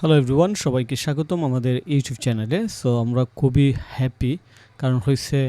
Hello everyone, সবাইকে স্বাগতম আমাদের ইউটিউব চ্যানেলে। সো আমরা খুবই হ্যাপি, কারণ হয়েছে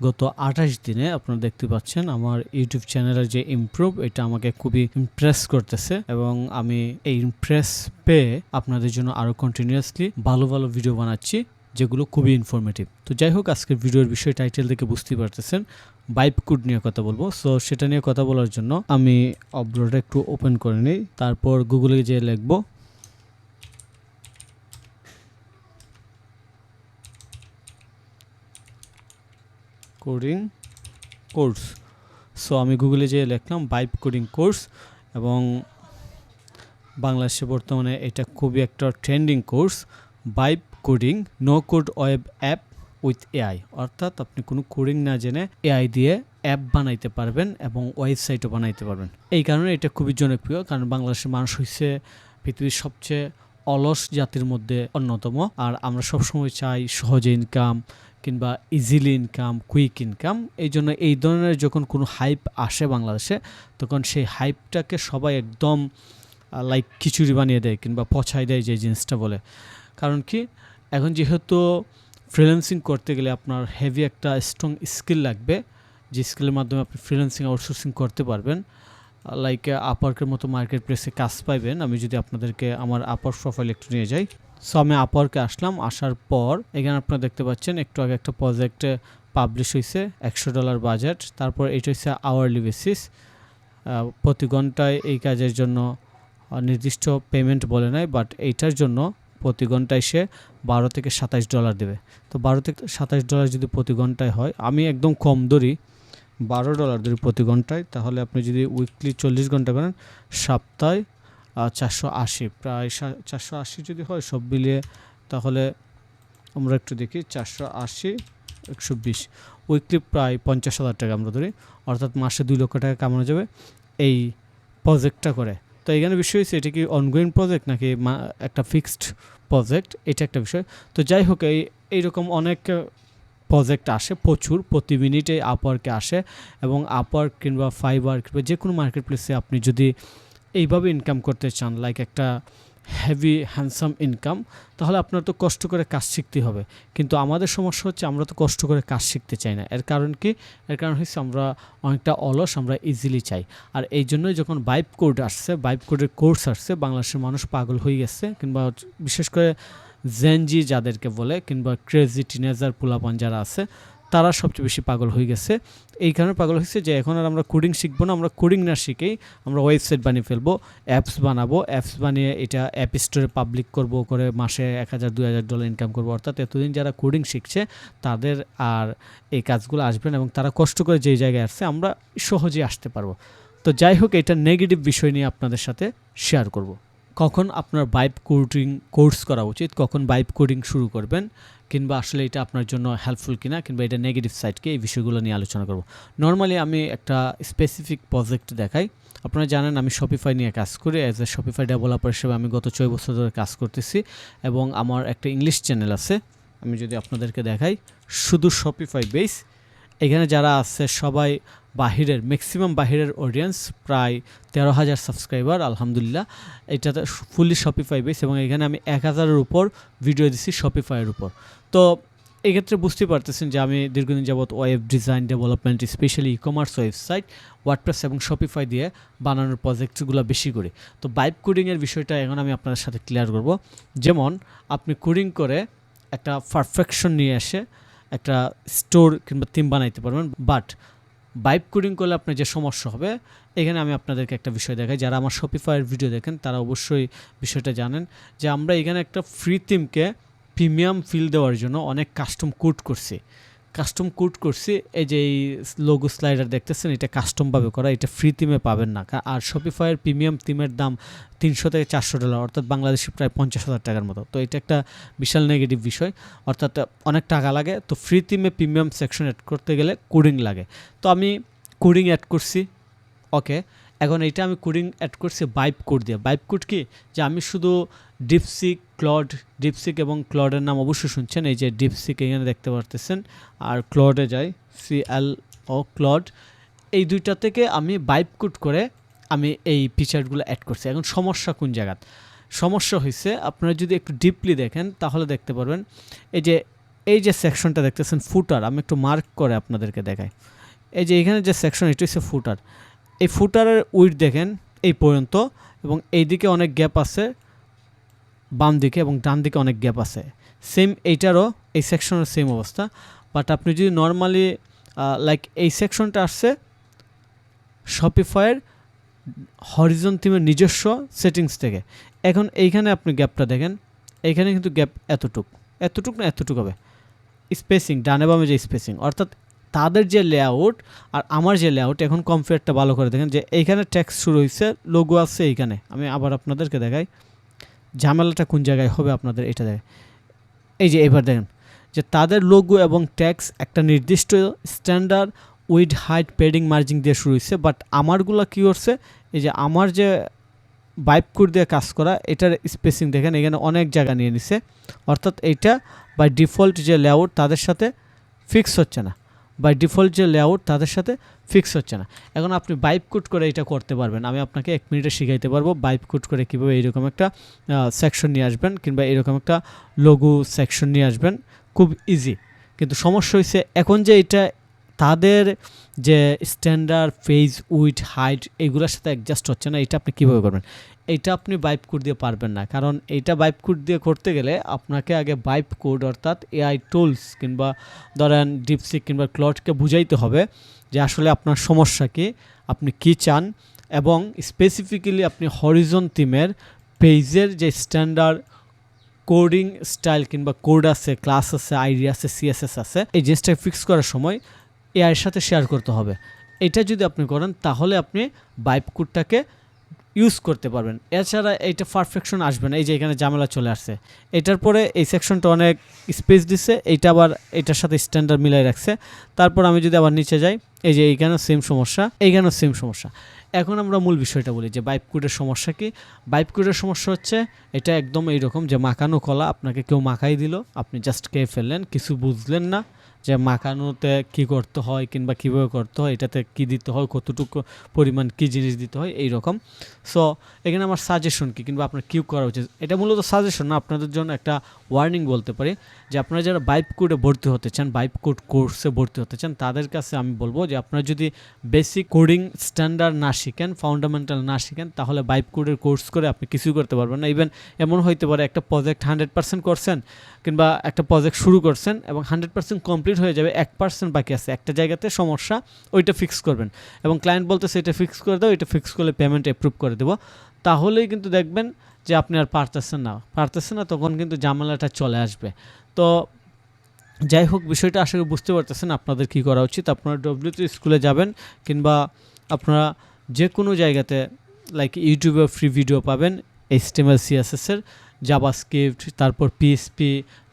গত 28 দিনে আপনারা দেখতে পাচ্ছেন আমার ইউটিউব চ্যানেলের যে ইমপ্রুভ, এটা আমাকে খুবই ইমপ্রেস করতেছে এবং আমি এই ইমপ্রেস পেয়ে আপনাদের জন্য আরও কন্টিনিউয়াসলি ভালো ভালো ভিডিও বানাচ্ছি যেগুলো খুবই ইনফরমেটিভ। তো যাই হোক, আজকের ভিডিওর বিষয় টাইটেল থেকে বুঝতেই পারতেছেন, ভাইব কোড নিয়ে কথা বলবো। সো সেটা নিয়ে কথা বলার জন্য আমি অবরোডটা একটু ওপেন করে নিই, তারপর গুগলে যেয়ে লিখবো কোডিং কোর্স। সো আমি গুগলে যেয়ে লিখলাম ভাইব কোডিং কোর্স, এবং বাংলাদেশে বর্তমানে এটা খুবই একটা trending course, vibe coding no code web app with AI. অর্থাৎ আপনি কোনো কোডিং না জেনে এআই দিয়ে অ্যাপ বানাইতে পারবেন এবং ওয়েবসাইটও বানাইতে পারবেন। এই কারণে এটা খুবই জনপ্রিয়, কারণ বাংলাদেশের মানুষ হচ্ছে পৃথিবীর সবচেয়ে অলস জাতির মধ্যে অন্যতম। আর আমরা সবসময় চাই সহজে ইনকাম কিংবা ইজিলি ইনকাম, কুইক ইনকাম। এই জন্য এই ধরনের যখন কোনো হাইপ আসে বাংলাদেশে, তখন সেই হাইপটাকে সবাই একদম লাইক খিচুড়ি বানিয়ে দেয় কিংবা পচাই দেয় যে জিনিসটা বলে। কারণ কি, এখন যেহেতু ফ্রিল্যান্সিং করতে গেলে আপনার হেভি একটা স্ট্রং স্কিল লাগবে, যে স্কিলের মাধ্যমে আপনি ফ্রিল্যান্সিং আউটসোর্সিং করতে পারবেন, লাইক আপওয়ার্কের মতো মার্কেট প্লেসে কাজ পাইবেন। আমি যদি আপনাদেরকে আমার আপওয়ার্ক প্রোফাইল একটু নিয়ে যাই। সো আমি আপওয়ার্কে আসলাম, আসার পর এখানে আপনারা দেখতে পাচ্ছেন একটু আগে একটা প্রজেক্টে পাবলিশ হয়েছে, $100 বাজেট। তারপর এটা হচ্ছে আওয়ারলি বেসিস, প্রতি ঘন্টায় এই কাজের জন্য নির্দিষ্ট পেমেন্ট বলে নাই, বাট এইটার জন্য প্রতি ঘন্টায় সে $12 থেকে $27 দেবে। তো $12 থেকে $27 যদি প্রতি ঘন্টায় হয়, আমি একদম কম ধরি, $12 ধরি প্রতি ঘন্টায়, তাহলে আপনি যদি উইকলি 40 ঘন্টা করেন, সপ্তাহে 480, প্রায় 480 যদি হয় সব মিলিয়ে, তাহলে আমরা একটু দেখি 480 120 উইকলি প্রায় $50,000 আমরা ধরি, অর্থাৎ মাসে $2 লক্ষ কামানো যাবে এই প্রজেক্টটা করে। তো এখানে বিষয় হচ্ছে এটা কি অনগোয়িং প্রজেক্ট নাকি একটা ফিক্সড প্রজেক্ট, এটা একটা বিষয়। তো যাই হোক, এইরকম অনেক প্রজেক্ট আসে প্রচুর, প্রতি মিনিটে আপওয়ার্কে আসে, এবং আপওয়ার্ক কিংবা ফাইবার কিংবা যে কোনো মার্কেট প্লেসে আপনি যদি এইভাবে ইনকাম করতে চান, লাইক একটা হেভি হ্যান্ডসাম ইনকাম, তাহলে আপনার তো কষ্ট করে কাজ শিখতে হবে। কিন্তু আমাদের সমস্যা হচ্ছে আমরা তো কষ্ট করে কাজ শিখতে চাই না। এর কারণ কি? এর কারণ হচ্ছে আমরা অনেকটা অলস, আমরা ইজিলি চাই। আর এই জন্যই যখন ভাইব কোড আসছে, ভাইব কোডের কোর্স আসছে, বাংলাদেশের মানুষ পাগল হয়ে গেছে, কিংবা বিশেষ করে জেনজি যাদেরকে বলে, কিংবা ক্রেজি টিনেজার পোলাপান যারা আছে, তারা সবচেয়ে বেশি পাগল হয়ে গেছে। এই কারণে পাগল হয়েছে যে এখন আর আমরা কোডিং শিখবো না, আমরা কোডিং না শিখেই আমরা ওয়েবসাইট বানিয়ে ফেলবো, অ্যাপস বানাবো, অ্যাপস বানিয়ে এটা অ্যাপ স্টোরে পাবলিক করব, করে মাসে $1,000-2,000 ইনকাম করবো। অর্থাৎ এতদিন যারা কোডিং শিখছে তাদের আর এই কাজগুলো আসবে না, এবং তারা কষ্ট করে যেই জায়গায় আসছে আমরা সহজেই আসতে পারবো। তো যাই হোক, এটা নেগেটিভ বিষয় নিয়ে আপনাদের সাথে শেয়ার করব। কখন আপনার ভাইব কোডিং কোর্স করা উচিত, কখন ভাইব কোডিং শুরু করবেন, কিংবা আসলে এটা আপনার জন্য হেল্পফুল কিনা, কিংবা এটা নেগেটিভ সাইডকে, এই বিষয়গুলো নিয়ে আলোচনা করব। নর্মালি আমি একটা স্পেসিফিক প্রজেক্ট দেখাই। আপনারা জানেন আমি শপিফাই নিয়ে কাজ করি, অ্যাজ এ শপিফাই ডেভেলপার হিসেবে আমি গত 6 বছর ধরে কাজ করতেছি, এবং আমার একটা ইংলিশ চ্যানেল আছে। আমি যদি আপনাদেরকে দেখাই, শুধু শপিফাই বেস, এখানে যারা আছে সবাই বাহিরের, ম্যাক্সিমাম বাহিরের অডিয়েন্স, প্রায় 13,000 সাবস্ক্রাইবার, আলহামদুলিল্লাহ। এটাতে ফুললি শপিফাই বেস, এবং এখানে আমি 1,000-এর উপর ভিডিও দিচ্ছি শপিফাইয়ের উপর। তো এক্ষেত্রে বুঝতে পারতেছেন যে আমি দীর্ঘদিন যাবৎ web design development, specially e commerce website, WordPress এবং শপিফাই দিয়ে বানানোর প্রজেক্টগুলো বেশি করি। তো ভাইব কোডিংয়ের বিষয়টা এখন আমি আপনাদের সাথে ক্লিয়ার করব। যেমন আপনি কোডিং করে একটা পারফেকশন নিয়ে এসে একটা স্টোর কিংবা থিম বানাইতে পারবেন, বাট ভাইব কোডিং করলে আপনার যে সমস্যা হবে, এখানে আমি আপনাদেরকে একটা বিষয় দেখাই। যারা আমার শপিফাইয়ের ভিডিও দেখেন তারা অবশ্যই বিষয়টা জানেন, যে আমরা এখানে একটা ফ্রি থিমকে প্রিমিয়াম ফিল দেওয়ার জন্য অনেক কাস্টম কোড করছি। এই যে এই লোগো স্লাইডার দেখতেছেন, এটা কাস্টমভাবে করা, এটা ফ্রি থিমে পাবেন না। আর শপিফাইয়ের প্রিমিয়াম থিমের দাম $300 থেকে $400, অর্থাৎ বাংলাদেশি প্রায় $50,000 মতো। তো এটা একটা বিশাল নেগেটিভ বিষয়, অর্থাৎ অনেক টাকা লাগে। তো ফ্রি থিমে প্রিমিয়াম সেকশন অ্যাড করতে গেলে কোডিং লাগে। তো আমি কোডিং অ্যাড করছি, ওকে। এখন এইটা আমি কোডিং অ্যাড করছি ভাইব কোড দিয়ে। ভাইব কোড কি, যে আমি শুধু ডিপসিক এবং ক্লডের নাম অবশ্যই শুনছেন, এই যে ডিপসিক এখানে দেখতে পারতেছেন, আর ক্লডে যাই, CLO ক্লড, এই দুইটা থেকে আমি ভাইব কোড করে আমি এই ফিচারগুলো অ্যাড করছি। এখন সমস্যা কোন জায়গায়? সমস্যা হয়েছে, আপনারা যদি একটু ডিপলি দেখেন তাহলে দেখতে পারবেন এই যে সেকশনটা দেখতেছেন ফুটার, আমি একটু মার্ক করে আপনাদেরকে দেখাই। এই যে এখানে যে সেকশন, এটা হচ্ছে ফুটার। এই ফুটারের উইডথ দেখেন এই পর্যন্ত, এবং এইদিকে অনেক গ্যাপ আছে বাম দিকে, এবং ডান দিকে অনেক গ্যাপ আছে। সেম এইটারও এই সেকশনের সেম অবস্থা। বাট আপনি যদি নর্মালি লাইক এই সেকশনটা আসছে শপিফাইয়ের হরিজন থিমের নিজস্ব সেটিংস থেকে। এখন এইখানে আপনি গ্যাপটা দেখেন, এইখানে কিন্তু গ্যাপ এতটুক না এতটুক হবে স্পেসিং, ডানে বামে যে স্পেসিং, অর্থাৎ তাদের যে লেআউট আর আমার যে লেআউট, এখন কম্পেয়ারটা ভালো করে দেখেন যে এইখানে টেক্সট শুরু হয়েছে, লোগো আছে এইখানে। আমি আবার আপনাদেরকে দেখাই ঝামেলাটা কোন জায়গায় হবে আপনাদের, এটা দেখেন। এই যে এবার দেখেন যে তাদের লোগো এবং ট্যাক্স একটা নির্দিষ্ট standard weed height padding merging দিয়ে শুরু হয়েছে। বাট আমারগুলো কী করছে, এই যে আমার যে বাইপ কোড দিয়ে কাজ করা, এটার স্পেসিং দেখেন এখানে অনেক জায়গা নিয়ে নিছে, অর্থাৎ এইটা বাই ডিফল্ট যে লেআউট তাদের সাথে ফিক্স হচ্ছে না, বাই ডিফল্ট যে লেআউট তাদের সাথে ফিক্স হচ্ছে না। এখন আপনি বাইপ কোড করে এটা করতে পারবেন, আমি আপনাকে 1 মিনিটে শিখাইতে পারবো বাইপ কোড করে কীভাবে এইরকম একটা সেকশন নিয়ে আসবেন, কিংবা এরকম একটা লোগো সেকশন নিয়ে আসবেন, খুব ইজি। কিন্তু সমস্যা হয়েছে এখন যে এটা তাদের যে স্ট্যান্ডার্ড পেজ উইথ হাইট এগুলোর সাথে অ্যাডজাস্ট হচ্ছে না। এটা আপনি কীভাবে করবেন, এইটা আপনি বাইপ কোড দিয়ে পারবেন না, কারণ এইটা বাইপ কোড দিয়ে করতে গেলে আপনাকে আগে বাইপ কোড অর্থাৎ এআই টুলস কিংবা ধরেন ডিপসিক কিংবা ক্লডকে বুঝাইতে হবে যে আসলে আপনার সমস্যা কি, আপনি কি চান, এবং স্পেসিফিক্যালি আপনি হরিজন থিমের পেজের যে স্ট্যান্ডার্ড কোডিং স্টাইল কিংবা কোড আছে, ক্লাস আছে, আইডি আছে, সিএসএস আছে, এই জিনিসটা ফিক্স করার সময় এআইয়ের সাথে শেয়ার করতে হবে। এটা যদি আপনি করেন তাহলে আপনি বাইপ কোডটাকে ইউজ করতে পারবেন। এছাড়া এইটা পারফেকশন আসবে না। এই যে এখানে ঝামেলা চলে আসছে, এটার পরে এই সেকশনটা অনেক স্পেস দিছে, এইটা আবার এটার সাথে স্ট্যান্ডার্ড মিলাই রাখছে। তারপর আমি যদি আবার নিচে যাই, এই যে এইখানেও সেম সমস্যা, এইখানেও সেম সমস্যা। এখন আমরা মূল বিষয়টা বলি যে বাইপ কোডের সমস্যা কি। বাইপ কোডের সমস্যা হচ্ছে এটা একদম এইরকম যে মাখানো কলা, আপনাকে কেউ মাখাই দিল, আপনি জাস্ট খেয়ে ফেললেন, কিছু বুঝলেন না যে মাখানোতে কি করতে হয় কিংবা কীভাবে করতে হয়, এটাতে কি দিতে হয়, কতটুকু পরিমাণ কি জিনিস দিতে হয়, এই রকম। সো এখানে আমার সাজেশন কি কিংবা আপনার কী করা উচিত, এটা মূলত সাজেশন না, আপনাদের জন্য একটা ওয়ার্নিং বলতে পারি যে আপনারা যারা বাইপ কোডে ভর্তি হতে চান, বাইপ কোড কোর্সে ভর্তি হতে চান, তাদের কাছে আমি বলবো যে আপনারা যদি বেসিক কোডিং স্ট্যান্ডার্ড না শিখেন, ফাউন্ডামেন্টাল না শিখেন, তাহলে বাইপ কোডের কোর্স করে আপনি কিছুই করতে পারবেন না। ইভেন এমন হইতে পারে একটা প্রজেক্ট 100% করছেন কিংবা একটা প্রজেক্ট শুরু করছেন এবং 100% কমপ্লিট হয়ে যাবে, 1% বাকি আছে, একটা জায়গাতে সমস্যা, ওইটা ফিক্স করবেন এবং ক্লায়েন্ট বলতেছে এটা ফিক্স করে দাও, এটা ফিক্স করলে পেমেন্ট অ্যাপ্রুভ করে দেবো, তাহলেই কিন্তু দেখবেন যে আপনি আর পারতেছেন না, তখন কিন্তু ঝামেলাটা চলে আসবে। তো যাই হোক, বিষয়টা আশা করি বুঝতে পারতেছেন আপনাদের কি করা উচিত। আপনারা ডব্লিউ3 স্কুলে যাবেন কিংবা আপনারা যে কোনো জায়গাতে লাইক ইউটিউবে ফ্রি ভিডিও পাবেন HTML CSS এর, জাভাস্ক্রিপ্ট, তারপর পিএইচপি,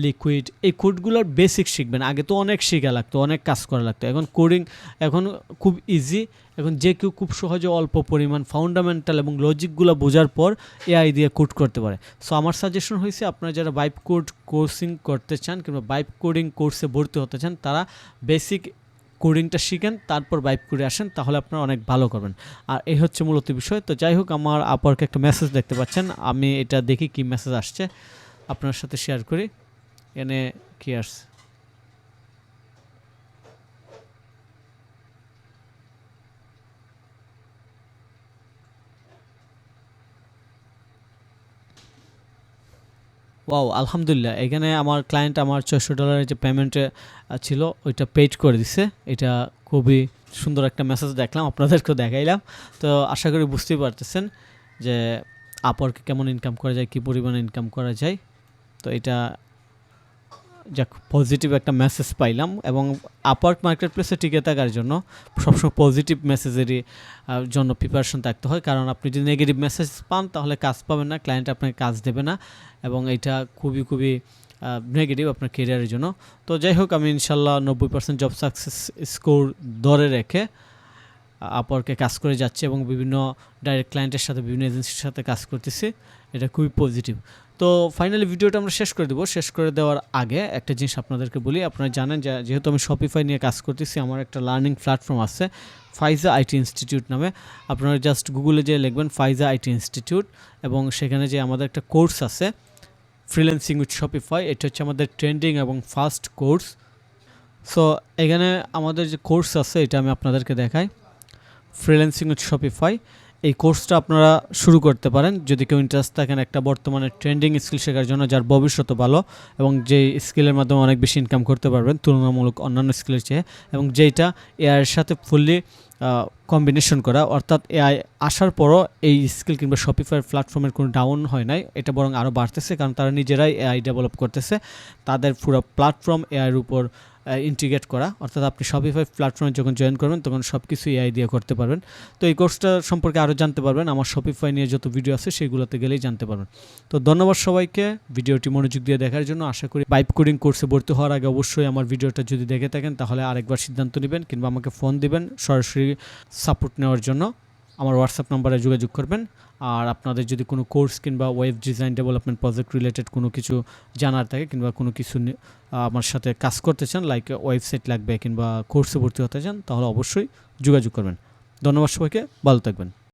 লিকুইড, এই কোডগুলোর বেসিক শিখবেন। আগে তো অনেক শেখা লাগতো, অনেক কাজ করা লাগতো, এখন কোডিং এখন খুব ইজি। এখন যে কেউ খুব সহজে অল্প পরিমাণ ফাউন্ডামেন্টাল এবং লজিকগুলো বোঝার পর এআই দিয়ে কোড করতে পারে। সো আমার সাজেশন হয়েছে আপনারা যারা বাইপ কোড কোর্সিং করতে চান কিংবা বাইপ কোডিং কোর্সে ভর্তি হতে চান, তারা বেসিক কোডিংটা শিখেন, তারপর বাইপ করে আসেন, তাহলে আপনারা অনেক ভালো করবেন। আর এই হচ্ছে মূলত বিষয়। তো যাই হোক, আমার আপরকে একটা মেসেজ দেখতে পাচ্ছেন, আমি এটা দেখি কি মেসেজ আসছে, আপনার সাথে শেয়ার করি। এনে কি আসছে, ওয়াও, আলহামদুলিল্লাহ, এখানে আমার ক্লায়েন্ট আমার $600 যে পেমেন্টে ছিল ওইটা পেড করে দিছে। এটা খুবই সুন্দর একটা মেসেজ দেখলাম, আপনাদেরকেও দেখাইলাম। তো আশা করি বুঝতেই পারতেছেন যে আপওয়ার্কে কেমন ইনকাম করা যায়, কী পরিমাণে ইনকাম করা যায়। তো এটা যাক, পজিটিভ একটা মেসেজ পাইলাম। এবং আপওয়ার্ক মার্কেট প্লেসে টিকে থাকার জন্য সবসময় পজিটিভ মেসেজেরই জন্য প্রিপারেশন থাকতে হয়, কারণ আপনি যদি নেগেটিভ মেসেজ পান তাহলে কাজ পাবেন না, ক্লায়েন্ট আপনাকে কাজ দেবে না, এবং এটা খুবই নেগেটিভ আপনার কেরিয়ারের জন্য। তো যাই হোক, আমি ইনশাল্লাহ 90% জব সাকসেস স্কোর ধরে রেখে আপওয়ার্কে কাজ করে যাচ্ছি এবং বিভিন্ন ডাইরেক্ট ক্লায়েন্টের সাথে, বিভিন্ন এজেন্সির সাথে কাজ করতেছি। এটা খুবই পজিটিভ। তো ফাইনালি ভিডিওটা আমরা শেষ করে দেবো। শেষ করে দেওয়ার আগে একটা জিনিস আপনাদেরকে বলি, আপনারা জানেন যেহেতু আমি শপিফাই নিয়ে কাজ করতেছি, আমার একটা লার্নিং প্ল্যাটফর্ম আছে ফাইজা আইটি ইনস্টিটিউট নামে। আপনারা জাস্ট গুগলে যেয়ে লিখবেন ফাইজা আইটি ইনস্টিটিউট, এবং সেখানে যে আমাদের একটা কোর্স আছে ফ্রিল্যান্সিং উইথ শপিফাই, এটা হচ্ছে আমাদের ট্রেন্ডিং এবং ফাস্ট কোর্স। সো এখানে আমাদের যে কোর্স আছে এটা আমি আপনাদেরকে দেখাই, ফ্রিল্যান্সিং উইথ শপিফাই। এই কোর্সটা আপনারা শুরু করতে পারেন যদি কেউ ইন্টারেস্ট থাকেন একটা বর্তমানে ট্রেন্ডিং স্কিল শেখার জন্য, যার ভবিষ্যৎ ভালো এবং যে স্কিলের মাধ্যমে অনেক বেশি ইনকাম করতে পারবেন তুলনামূলক অন্যান্য স্কিলের চেয়ে, এবং যেটা এআইয়ের সাথে ফুললি কম্বিনেশন করা, অর্থাৎ এআই আসার পরও এই স্কিল কিংবা শপিফাই প্ল্যাটফর্মের কোনো ডাউন হয় নাই, এটা বরং আরও বাড়তেছে, কারণ তারা নিজেরাই এআই ডেভেলপ করতেছে, তাদের পুরো প্ল্যাটফর্ম এআইয়ের উপর ইন্টিগ্রেট করা। অর্থাৎ আপনি শপিফাই প্ল্যাটফর্মে যখন জয়েন করবেন তখন সব কিছু এআই দিয়ে করতে পারবেন। তো এই কোর্সটা সম্পর্কে আরও জানতে পারবেন আমার শপিফাই নিয়ে যত ভিডিও আছে সেগুলোতে গেলেই জানতে পারবেন। তো ধন্যবাদ সবাইকে ভিডিওটি মনোযোগ দিয়ে দেখার জন্য। আশা করি ভাইব কোডিং কোর্সে ভর্তি হওয়ার আগে অবশ্যই আমার ভিডিওটা যদি দেখে থাকেন তাহলে আরেকবার সিদ্ধান্ত নেবেন, কিংবা আমাকে ফোন দিবেন সরাসরি সাপোর্ট নেওয়ার জন্য। আমার হোয়াটসঅ্যাপ নাম্বারে যোগাযোগ করবেন। আর আপনাদের যদি কোনো কোর্স কিংবা web design development project related কোনো কিছু জানার থাকে, কিংবা কোনো কিছু আমার সাথে কাজ করতে চান, লাইক ওয়েবসাইট লাগবে কিংবা কোর্সে ভর্তি হতে চান, তাহলে অবশ্যই যোগাযোগ করবেন। ধন্যবাদ সবাইকে, ভালো থাকবেন।